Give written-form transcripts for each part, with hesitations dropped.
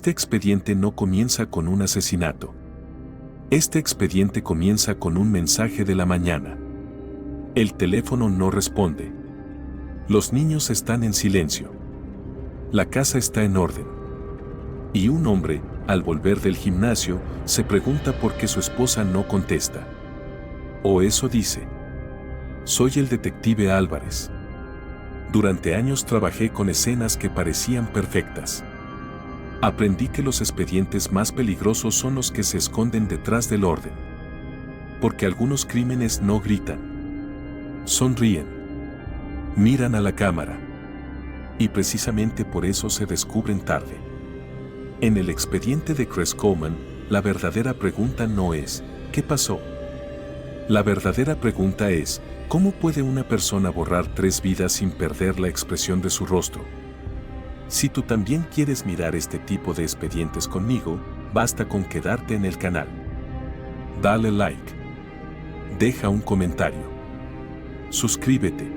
Este expediente no comienza con un asesinato. Este expediente comienza con un mensaje de la mañana. El teléfono no responde. Los niños están en silencio. La casa está en orden. Y un hombre, al volver del gimnasio, se pregunta por qué su esposa no contesta. O eso dice. Soy el detective Álvarez. Durante años trabajé con escenas que parecían perfectas. Aprendí que los expedientes más peligrosos son los que se esconden detrás del orden. Porque algunos crímenes no gritan. Sonríen. Miran a la cámara. Y precisamente por eso se descubren tarde. En el expediente de Chris Coleman, la verdadera pregunta no es, ¿qué pasó? La verdadera pregunta es, ¿cómo puede una persona borrar 3 vidas sin perder la expresión de su rostro? Si tú también quieres mirar este tipo de expedientes conmigo, basta con quedarte en el canal. Dale like. Deja un comentario. Suscríbete.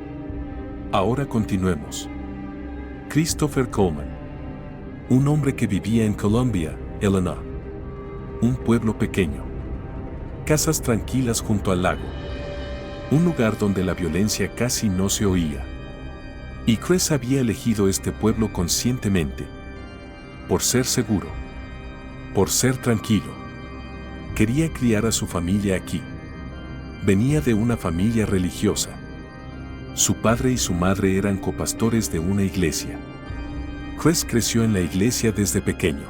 Ahora continuemos. Christopher Coleman. Un hombre que vivía en Columbia, Illinois. Un pueblo pequeño. Casas tranquilas junto al lago. Un lugar donde la violencia casi no se oía. Y Chris había elegido este pueblo conscientemente. Por ser seguro. Por ser tranquilo. Quería criar a su familia aquí. Venía de una familia religiosa. Su padre y su madre eran copastores de una iglesia. Chris creció en la iglesia desde pequeño.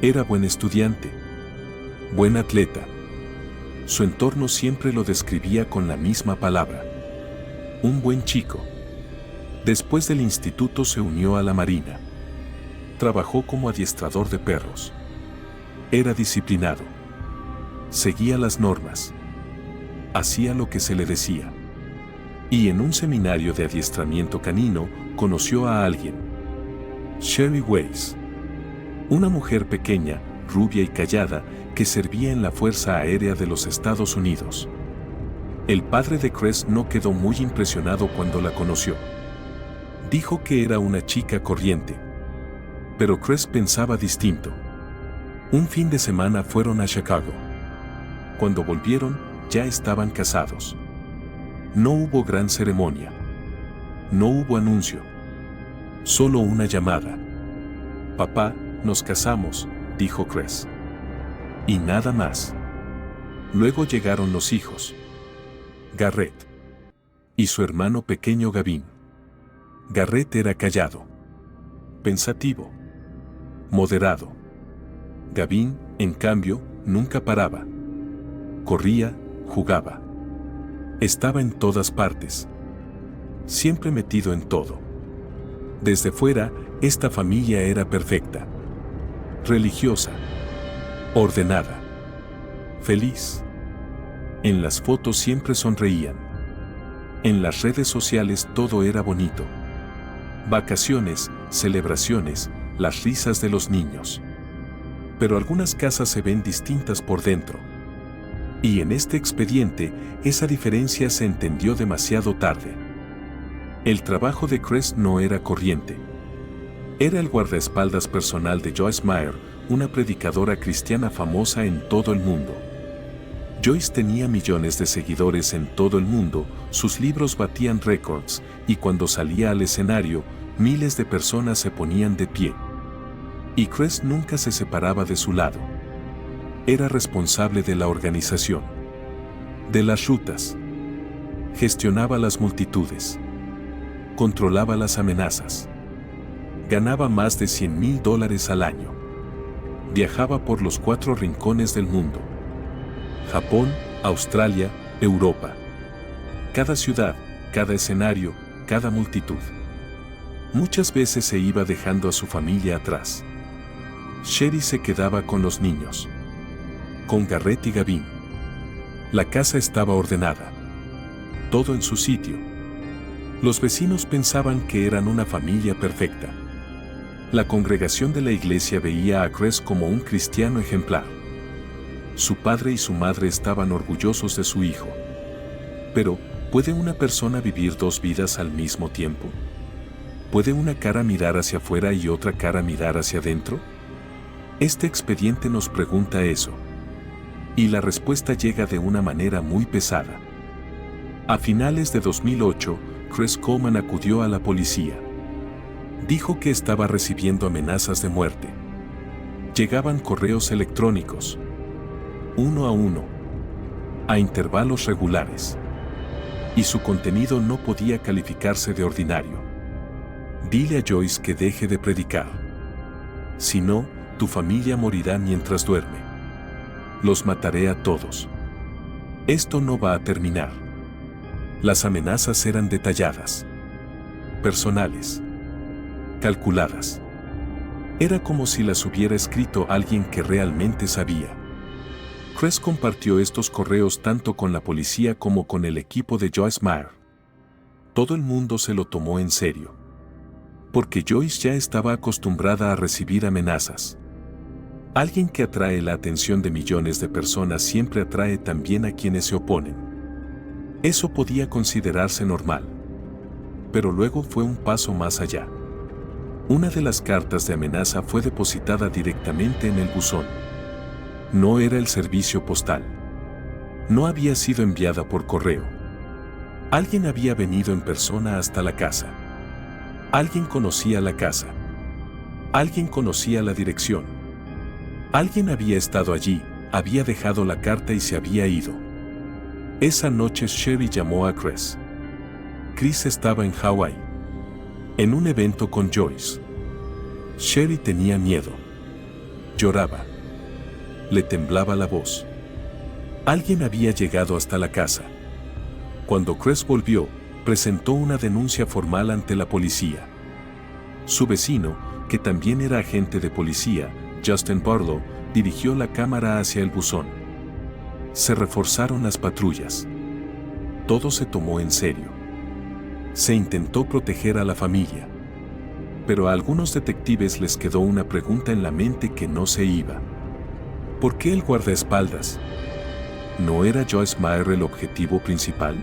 Era buen estudiante. Buen atleta. Su entorno siempre lo describía con la misma palabra. Un buen chico. Después del instituto se unió a la Marina. Trabajó como adiestrador de perros. Era disciplinado. Seguía las normas. Hacía lo que se le decía. Y en un seminario de adiestramiento canino, conoció a alguien. Sherry Weiss. Una mujer pequeña, rubia y callada, que servía en la Fuerza Aérea de los Estados Unidos. El padre de Chris no quedó muy impresionado cuando la conoció. Dijo que era una chica corriente. Pero Chris pensaba distinto. Un fin de semana fueron a Chicago. Cuando volvieron, ya estaban casados. No hubo gran ceremonia. No hubo anuncio. Solo una llamada. Papá, nos casamos, dijo Chris. Y nada más. Luego llegaron los hijos. Garrett. Y su hermano pequeño Gavin. Garrett era callado. Pensativo. Moderado. Gavin, en cambio, nunca paraba. Corría, jugaba. Estaba en todas partes. Siempre metido en todo. Desde fuera, esta familia era perfecta. Religiosa. Ordenada. Feliz. En las fotos siempre sonreían. En las redes sociales todo era bonito. Vacaciones, celebraciones, las risas de los niños. Pero algunas casas se ven distintas por dentro. Y en este expediente, esa diferencia se entendió demasiado tarde. El trabajo de Chris no era corriente. Era el guardaespaldas personal de Joyce Meyer, una predicadora cristiana famosa en todo el mundo. Joyce tenía millones de seguidores en todo el mundo, sus libros batían récords, y cuando salía al escenario, miles de personas se ponían de pie. Y Chris nunca se separaba de su lado. Era responsable de la organización. De las rutas. Gestionaba las multitudes. Controlaba las amenazas. Ganaba más de $100,000 al año. Viajaba por los 4 rincones del mundo. Japón, Australia, Europa. Cada ciudad, cada escenario, cada multitud. Muchas veces se iba dejando a su familia atrás. Sherry se quedaba con los niños. Con Garrett y Gavin. La casa estaba ordenada. Todo en su sitio. Los vecinos pensaban que eran una familia perfecta. La congregación de la iglesia veía a Chris como un cristiano ejemplar. Su padre y su madre estaban orgullosos de su hijo. Pero, ¿puede una persona vivir 2 vidas al mismo tiempo? ¿Puede una cara mirar hacia afuera y otra cara mirar hacia adentro? Este expediente nos pregunta eso. Y la respuesta llega de una manera muy pesada. A finales de 2008, Chris Coleman acudió a la policía. Dijo que estaba recibiendo amenazas de muerte. Llegaban correos electrónicos, uno a uno, a intervalos regulares. Y su contenido no podía calificarse de ordinario. Dile a Joyce que deje de predicar. Si no, tu familia morirá mientras duerme. Los mataré a todos. Esto no va a terminar. Las amenazas eran detalladas, personales, calculadas. Era como si las hubiera escrito alguien que realmente sabía. Chris compartió estos correos tanto con la policía como con el equipo de Joyce Meyer. Todo el mundo se lo tomó en serio. Porque Joyce ya estaba acostumbrada a recibir amenazas. Alguien que atrae la atención de millones de personas siempre atrae también a quienes se oponen. Eso podía considerarse normal. Pero luego fue un paso más allá. Una de las cartas de amenaza fue depositada directamente en el buzón. No era el servicio postal. No había sido enviada por correo. Alguien había venido en persona hasta la casa. Alguien conocía la casa. Alguien conocía la dirección. Alguien había estado allí, había dejado la carta y se había ido. Esa noche Sherry llamó a Chris. Chris estaba en Hawái, en un evento con Joyce. Sherry tenía miedo. Lloraba. Le temblaba la voz. Alguien había llegado hasta la casa. Cuando Chris volvió, presentó una denuncia formal ante la policía. Su vecino, que también era agente de policía, Justin Barlow, dirigió la cámara hacia el buzón. Se reforzaron las patrullas. Todo se tomó en serio. Se intentó proteger a la familia. Pero a algunos detectives les quedó una pregunta en la mente que no se iba. ¿Por qué el guardaespaldas? ¿No era Joyce Meyer el objetivo principal?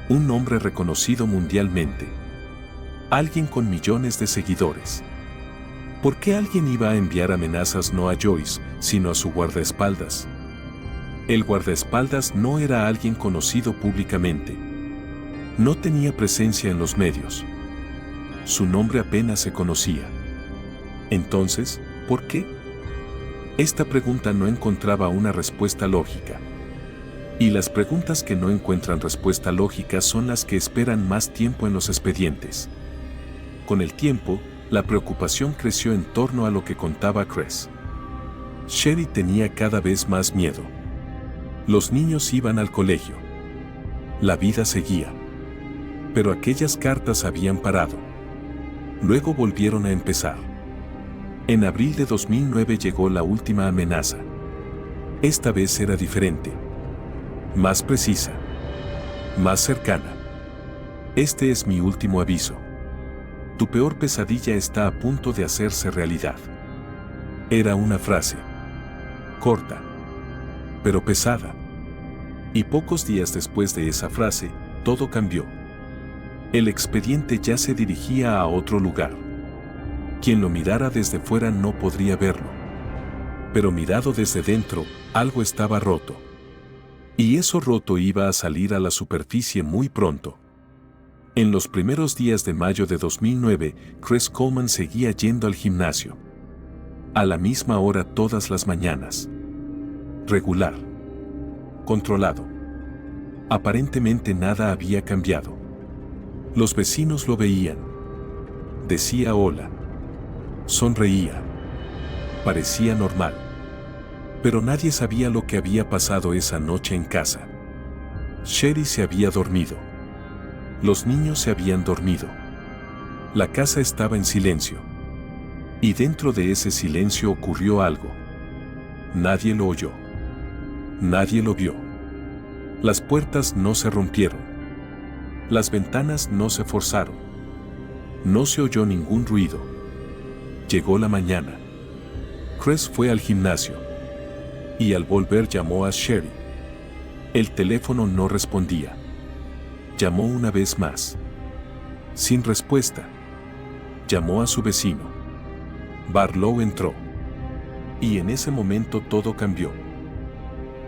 Un hombre reconocido mundialmente. Alguien con millones de seguidores. ¿Por qué alguien iba a enviar amenazas no a Joyce, sino a su guardaespaldas? El guardaespaldas no era alguien conocido públicamente. No tenía presencia en los medios. Su nombre apenas se conocía. Entonces, ¿por qué? Esta pregunta no encontraba una respuesta lógica. Y las preguntas que no encuentran respuesta lógica son las que esperan más tiempo en los expedientes. Con el tiempo, la preocupación creció en torno a lo que contaba Chris. Sherry tenía cada vez más miedo. Los niños iban al colegio. La vida seguía. Pero aquellas cartas habían parado. Luego volvieron a empezar. En abril de 2009 llegó la última amenaza. Esta vez era diferente. Más precisa. Más cercana. Este es mi último aviso. Tu peor pesadilla está a punto de hacerse realidad. Era una frase. Corta. Pero pesada. Y pocos días después de esa frase, todo cambió. El expediente ya se dirigía a otro lugar. Quien lo mirara desde fuera no podría verlo. Pero mirado desde dentro, algo estaba roto. Y eso roto iba a salir a la superficie muy pronto. En los primeros días de mayo de 2009, Chris Coleman seguía yendo al gimnasio. A la misma hora todas las mañanas. Regular. Controlado. Aparentemente nada había cambiado. Los vecinos lo veían. Decía hola. Sonreía. Parecía normal. Pero nadie sabía lo que había pasado esa noche en casa. Sherry se había dormido. Los niños se habían dormido. La casa estaba en silencio. Y dentro de ese silencio ocurrió algo. Nadie lo oyó. Nadie lo vio. Las puertas no se rompieron. Las ventanas no se forzaron. No se oyó ningún ruido. Llegó la mañana. Chris fue al gimnasio. Y al volver llamó a Sherry. El teléfono no respondía. Llamó una vez más. Sin respuesta. Llamó a su vecino. Barlow entró. Y en ese momento todo cambió.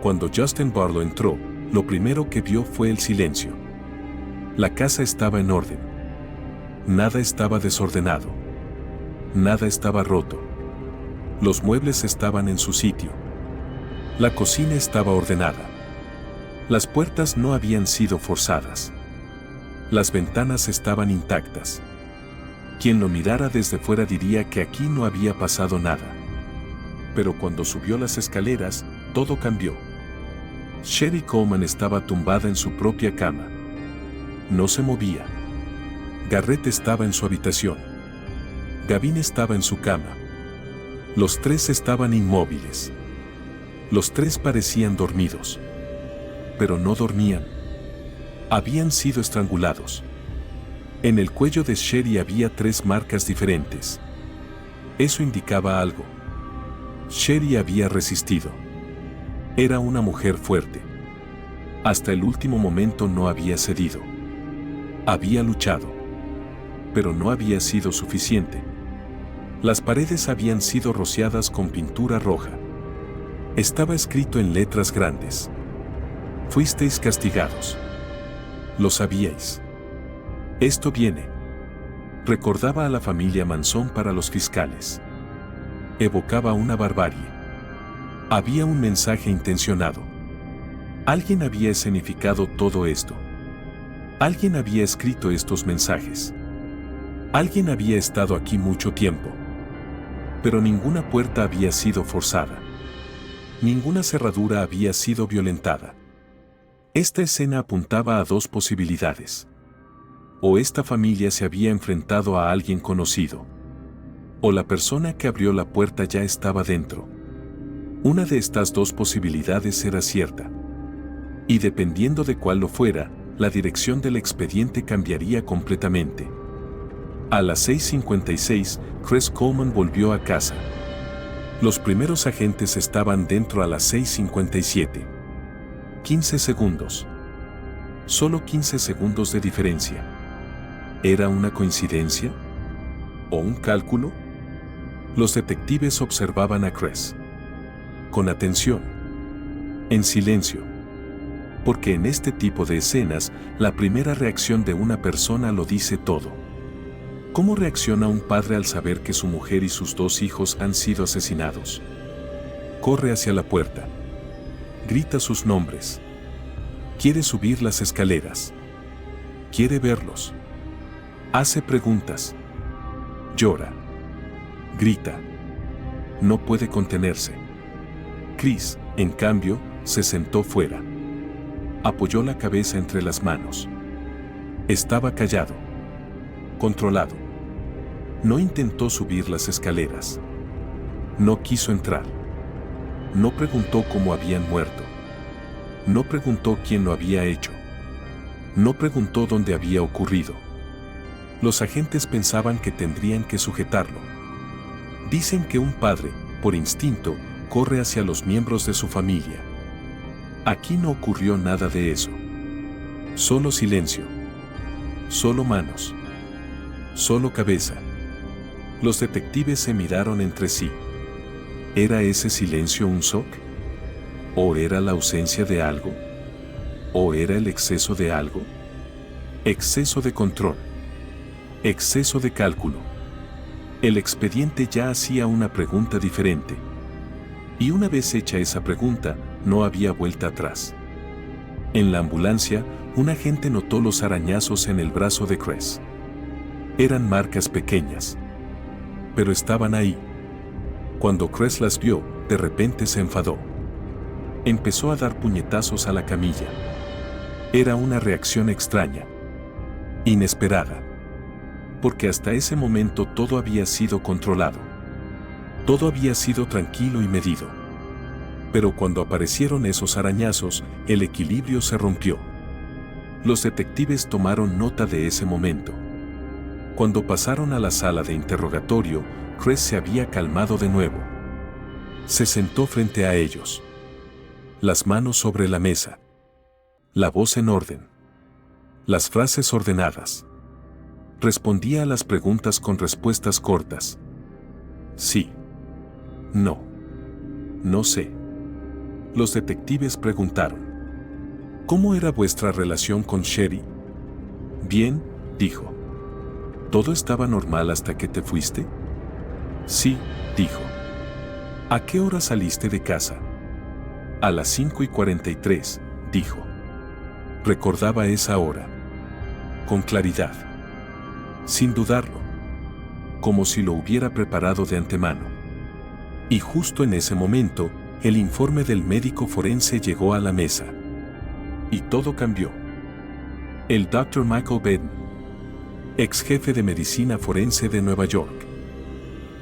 Cuando Justin Barlow entró, lo primero que vio fue el silencio. La casa estaba en orden. Nada estaba desordenado. Nada estaba roto. Los muebles estaban en su sitio. La cocina estaba ordenada. Las puertas no habían sido forzadas. Las ventanas estaban intactas. Quien lo mirara desde fuera diría que aquí no había pasado nada. Pero cuando subió las escaleras, todo cambió. Sherry Coleman estaba tumbada en su propia cama. No se movía. Garrett estaba en su habitación. Gavin estaba en su cama. Los tres estaban inmóviles. Los tres parecían dormidos. Pero no dormían. Habían sido estrangulados. En el cuello de Sherry había 3 marcas diferentes. Eso indicaba algo. Sherry había resistido. Era una mujer fuerte. Hasta el último momento no había cedido. Había luchado. Pero no había sido suficiente. Las paredes habían sido rociadas con pintura roja. Estaba escrito en letras grandes: fuisteis castigados. Lo sabíais. Esto viene. Recordaba a la familia Manson para los fiscales. Evocaba una barbarie. Había un mensaje intencionado. Alguien había escenificado todo esto. Alguien había escrito estos mensajes. Alguien había estado aquí mucho tiempo. Pero ninguna puerta había sido forzada. Ninguna cerradura había sido violentada. Esta escena apuntaba a 2 posibilidades. O esta familia se había enfrentado a alguien conocido. O la persona que abrió la puerta ya estaba dentro. Una de estas 2 posibilidades era cierta. Y dependiendo de cuál lo fuera, la dirección del expediente cambiaría completamente. A las 6:56, Cress Coleman volvió a casa. Los primeros agentes estaban dentro a las 6:57. 15 segundos. Solo 15 segundos de diferencia. ¿Era una coincidencia? ¿O un cálculo? Los detectives observaban a Cress. Con atención. En silencio. Porque en este tipo de escenas, la primera reacción de una persona lo dice todo. ¿Cómo reacciona un padre al saber que su mujer y sus 2 hijos han sido asesinados? Corre hacia la puerta. Grita sus nombres. Quiere subir las escaleras. Quiere verlos. Hace preguntas. Llora. Grita. No puede contenerse. Chris, en cambio, se sentó fuera. Apoyó la cabeza entre las manos. Estaba callado. Controlado. No intentó subir las escaleras. No quiso entrar. No preguntó cómo habían muerto. No preguntó quién lo había hecho. No preguntó dónde había ocurrido. Los agentes pensaban que tendrían que sujetarlo. Dicen que un padre, por instinto, corre hacia los miembros de su familia. Aquí no ocurrió nada de eso. Solo silencio. Solo manos. Solo cabeza. Los detectives se miraron entre sí. ¿Era ese silencio un shock? ¿O era la ausencia de algo? ¿O era el exceso de algo? Exceso de control. Exceso de cálculo. El expediente ya hacía una pregunta diferente. Y una vez hecha esa pregunta, no había vuelta atrás. En la ambulancia, un agente notó los arañazos en el brazo de Cress. Eran marcas pequeñas. Pero estaban ahí. Cuando Cress las vio, de repente se enfadó. Empezó a dar puñetazos a la camilla. Era una reacción extraña. Inesperada. Porque hasta ese momento todo había sido controlado. Todo había sido tranquilo y medido. Pero cuando aparecieron esos arañazos, el equilibrio se rompió. Los detectives tomaron nota de ese momento. Cuando pasaron a la sala de interrogatorio, Cress se había calmado de nuevo. Se sentó frente a ellos. Las manos sobre la mesa. La voz en orden. Las frases ordenadas. Respondía a las preguntas con respuestas cortas. Sí. No. No sé. Los detectives preguntaron. ¿Cómo era vuestra relación con Sherry? Bien, dijo. ¿Todo estaba normal hasta que te fuiste? Sí, dijo. ¿A qué hora saliste de casa? A las 5:43, dijo. Recordaba esa hora. Con claridad. Sin dudarlo. Como si lo hubiera preparado de antemano. Y justo en ese momento, el informe del médico forense llegó a la mesa. Y todo cambió. El Dr. Michael Baden, ex jefe de medicina forense de Nueva York,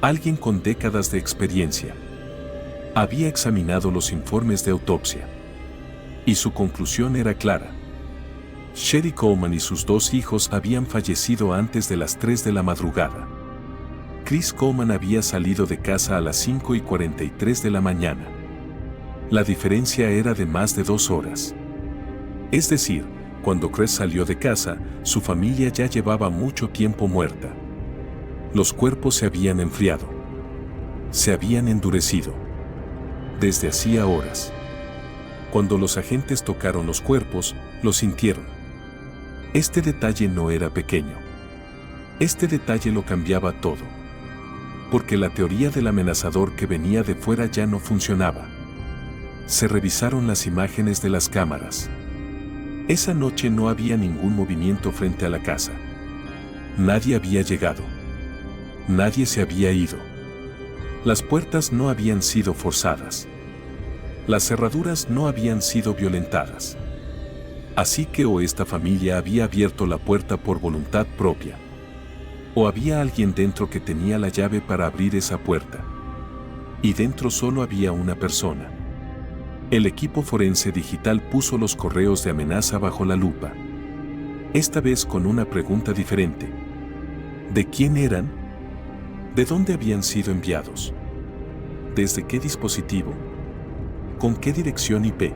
alguien con décadas de experiencia, había examinado los informes de autopsia. Y su conclusión era clara. Sherry Coleman y sus 2 hijos habían fallecido antes de las 3 de la madrugada. Chris Coleman había salido de casa a las 5:43 de la mañana. La diferencia era de más de 2 horas. Es decir, cuando Chris salió de casa, su familia ya llevaba mucho tiempo muerta. Los cuerpos se habían enfriado. Se habían endurecido. Desde hacía horas. Cuando los agentes tocaron los cuerpos, lo sintieron. Este detalle no era pequeño. Este detalle lo cambiaba todo. Porque la teoría del amenazador que venía de fuera ya no funcionaba. Se revisaron las imágenes de las cámaras. Esa noche no había ningún movimiento frente a la casa. Nadie había llegado. Nadie se había ido. Las puertas no habían sido forzadas. Las cerraduras no habían sido violentadas. Así que o esta familia había abierto la puerta por voluntad propia, o había alguien dentro que tenía la llave para abrir esa puerta. Y dentro solo había una persona. El equipo forense digital puso los correos de amenaza bajo la lupa. Esta vez con una pregunta diferente. ¿De quién eran? ¿De dónde habían sido enviados? ¿Desde qué dispositivo? ¿Con qué dirección IP?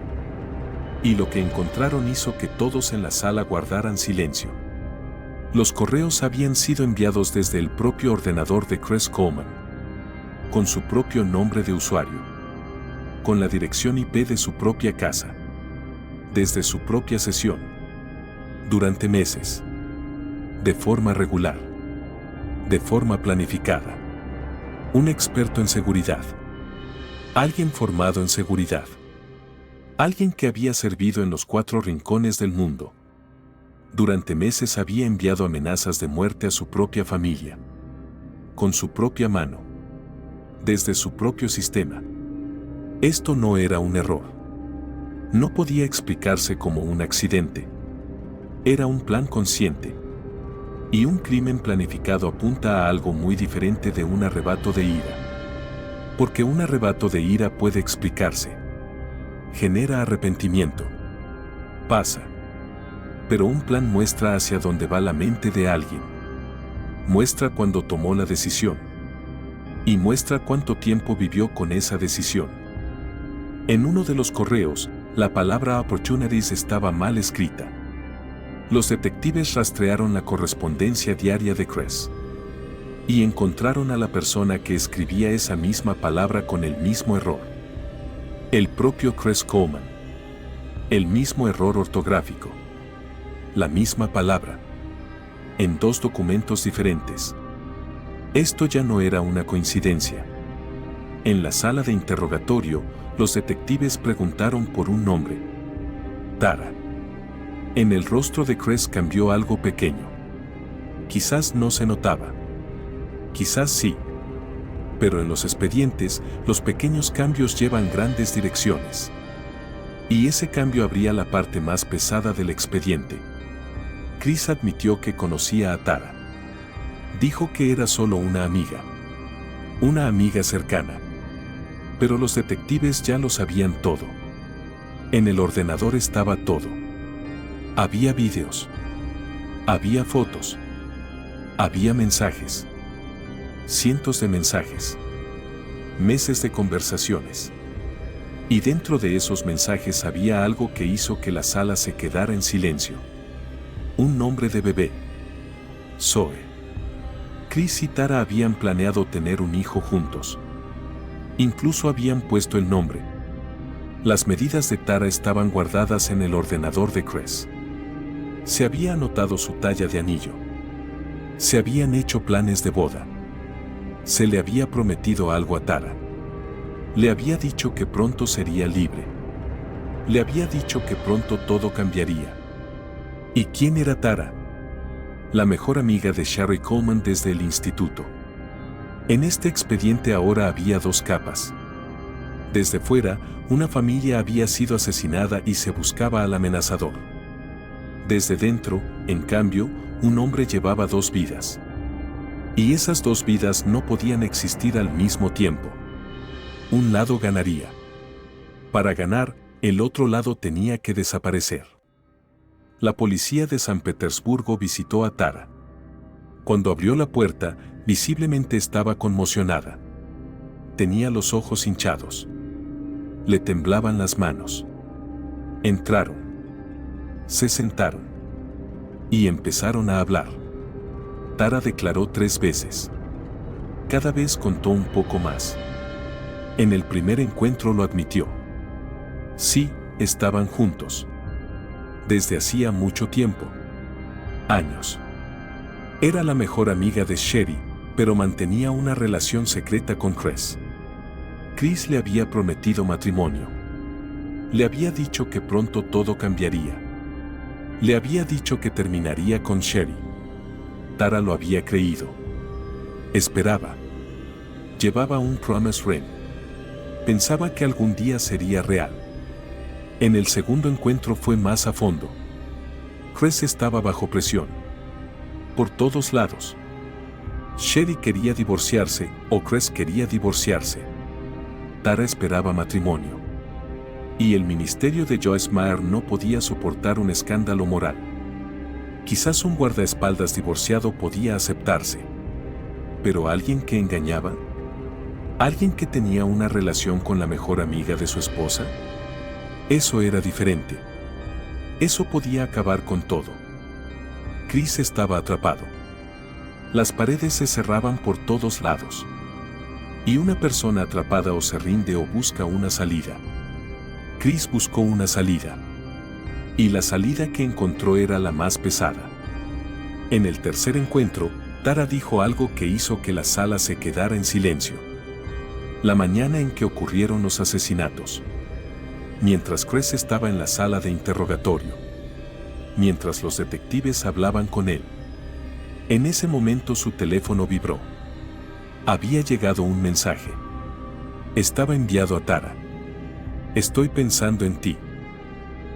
Y lo que encontraron hizo que todos en la sala guardaran silencio. Los correos habían sido enviados desde el propio ordenador de Chris Coleman, con su propio nombre de usuario, con la dirección IP de su propia casa, desde su propia sesión, durante meses, de forma regular, de forma planificada. Un experto en seguridad. Alguien formado en seguridad. Alguien que había servido en los 4 rincones del mundo. Durante meses había enviado amenazas de muerte a su propia familia. Con su propia mano. Desde su propio sistema. Esto no era un error. No podía explicarse como un accidente. Era un plan consciente. Y un crimen planificado apunta a algo muy diferente de un arrebato de ira. Porque un arrebato de ira puede explicarse. Genera arrepentimiento. Pasa. Pero un plan muestra hacia dónde va la mente de alguien. Muestra cuándo tomó la decisión. Y muestra cuánto tiempo vivió con esa decisión. En uno de los correos, la palabra opportunities estaba mal escrita. Los detectives rastrearon la correspondencia diaria de Chris. Y encontraron a la persona que escribía esa misma palabra con el mismo error. El propio Chris Coleman. El mismo error ortográfico. La misma palabra. En 2 documentos diferentes. Esto ya no era una coincidencia. En la sala de interrogatorio, los detectives preguntaron por un nombre. Tara. En el rostro de Chris cambió algo pequeño. Quizás no se notaba. Quizás sí. Pero en los expedientes, los pequeños cambios llevan grandes direcciones. Y ese cambio abría la parte más pesada del expediente. Chris admitió que conocía a Tara. Dijo que era solo una amiga. Una amiga cercana. Pero los detectives ya lo sabían todo. En el ordenador estaba todo. Había vídeos. Había fotos. Había mensajes. Cientos de mensajes. Meses de conversaciones. Y dentro de esos mensajes había algo que hizo que la sala se quedara en silencio. Un nombre de bebé. Zoe. Chris y Tara habían planeado tener un hijo juntos. Incluso habían puesto el nombre. Las medidas de Tara estaban guardadas en el ordenador de Chris. Se había anotado su talla de anillo. Se habían hecho planes de boda. Se le había prometido algo a Tara. Le había dicho que pronto sería libre. Le había dicho que pronto todo cambiaría. ¿Y quién era Tara? La mejor amiga de Sherry Coleman desde el instituto. En este expediente ahora había dos capas. Desde fuera, una familia había sido asesinada y se buscaba al amenazador. Desde dentro, en cambio, un hombre llevaba dos vidas. Y esas dos vidas no podían existir al mismo tiempo. Un lado ganaría. Para ganar, el otro lado tenía que desaparecer. La policía de San Petersburgo visitó a Tara. Cuando abrió la puerta, visiblemente estaba conmocionada. Tenía los ojos hinchados. Le temblaban las manos. Entraron. Se sentaron. Y empezaron a hablar. Tara declaró 3 veces. Cada vez contó un poco más. En el primer encuentro lo admitió. Sí, estaban juntos. Desde hacía mucho tiempo. Años. Era la mejor amiga de Sherry, pero mantenía una relación secreta con Chris. Chris le había prometido matrimonio. Le había dicho que pronto todo cambiaría. Le había dicho que terminaría con Sherry. Tara lo había creído. Esperaba. Llevaba un promise ring. Pensaba que algún día sería real. En el segundo encuentro fue más a fondo. Chris estaba bajo presión. Por todos lados. Sherry quería divorciarse o Chris quería divorciarse. Tara esperaba matrimonio. Y el ministerio de Joyce Meyer no podía soportar un escándalo moral. Quizás un guardaespaldas divorciado podía aceptarse. ¿Pero alguien que engañaba? ¿Alguien que tenía una relación con la mejor amiga de su esposa? Eso era diferente. Eso podía acabar con todo. Chris estaba atrapado. Las paredes se cerraban por todos lados. Y una persona atrapada o se rinde o busca una salida. Chris buscó una salida. Y la salida que encontró era la más pesada. En el tercer encuentro, Tara dijo algo que hizo que la sala se quedara en silencio. La mañana en que ocurrieron los asesinatos. Mientras Chris estaba en la sala de interrogatorio. Mientras los detectives hablaban con él. En ese momento su teléfono vibró. Había llegado un mensaje. Estaba enviado a Tara. Estoy pensando en ti.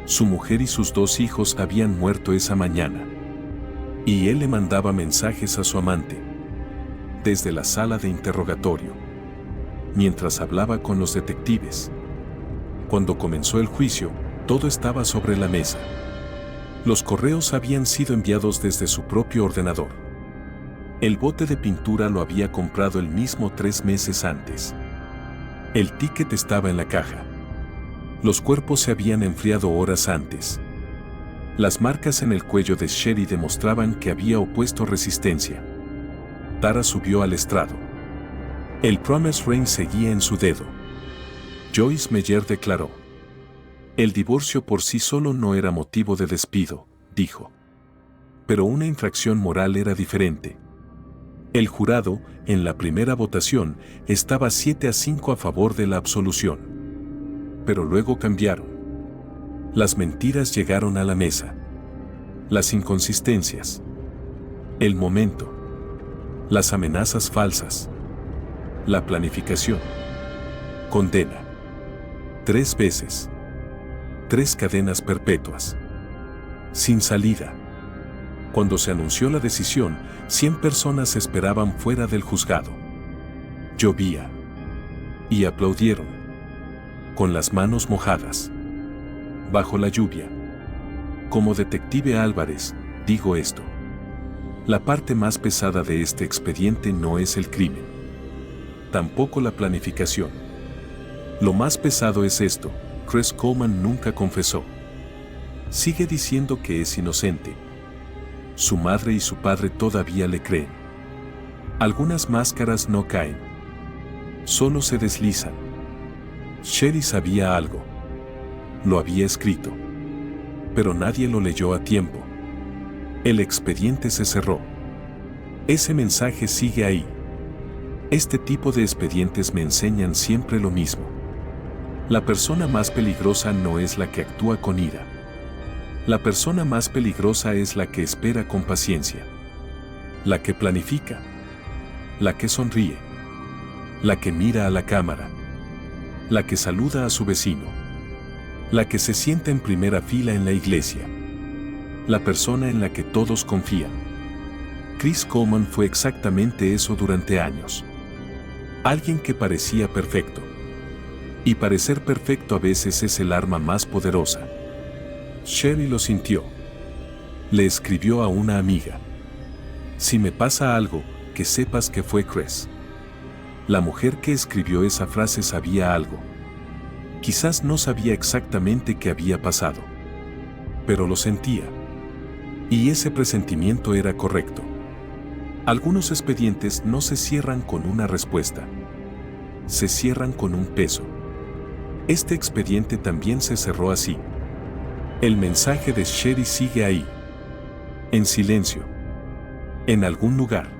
Su mujer y sus 2 hijos habían muerto esa mañana. Y él le mandaba mensajes a su amante. Desde la sala de interrogatorio. Mientras hablaba con los detectives. Cuando comenzó el juicio, todo estaba sobre la mesa. Los correos habían sido enviados desde su propio ordenador. El bote de pintura lo había comprado él mismo 3 meses antes. El ticket estaba en la caja. Los cuerpos se habían enfriado horas antes. Las marcas en el cuello de Sherry demostraban que había opuesto resistencia. Tara subió al estrado. El promise ring seguía en su dedo. Joyce Meyer declaró. El divorcio por sí solo no era motivo de despido, dijo. Pero una infracción moral era diferente. El jurado, en la primera votación, estaba 7-5 a favor de la absolución. Pero luego cambiaron. Las mentiras llegaron a la mesa. Las inconsistencias. El momento. Las amenazas falsas. La planificación. Condena. 3 veces. 3 cadenas perpetuas. Sin salida. Cuando se anunció la decisión, 100 personas esperaban fuera del juzgado. Llovía. Y aplaudieron. Con las manos mojadas. Bajo la lluvia. Como detective Álvarez, digo esto. La parte más pesada de este expediente no es el crimen. Tampoco la planificación. Lo más pesado es esto. Chris Coleman nunca confesó. Sigue diciendo que es inocente. Su madre y su padre todavía le creen. Algunas máscaras no caen. Solo se deslizan. Sherry sabía algo. Lo había escrito. Pero nadie lo leyó a tiempo. El expediente se cerró. Ese mensaje sigue ahí. Este tipo de expedientes me enseñan siempre lo mismo. La persona más peligrosa no es la que actúa con ira. La persona más peligrosa es la que espera con paciencia. La que planifica. La que sonríe. La que mira a la cámara. La que saluda a su vecino. La que se sienta en primera fila en la iglesia. La persona en la que todos confían. Chris Coleman fue exactamente eso durante años. Alguien que parecía perfecto. Y parecer perfecto a veces es el arma más poderosa. Sherry lo sintió. Le escribió a una amiga. Si me pasa algo, que sepas que fue Chris. La mujer que escribió esa frase sabía algo. Quizás no sabía exactamente qué había pasado. Pero lo sentía. Y ese presentimiento era correcto. Algunos expedientes no se cierran con una respuesta. Se cierran con un peso. Este expediente también se cerró así. El mensaje de Sherry sigue ahí. En silencio. En algún lugar.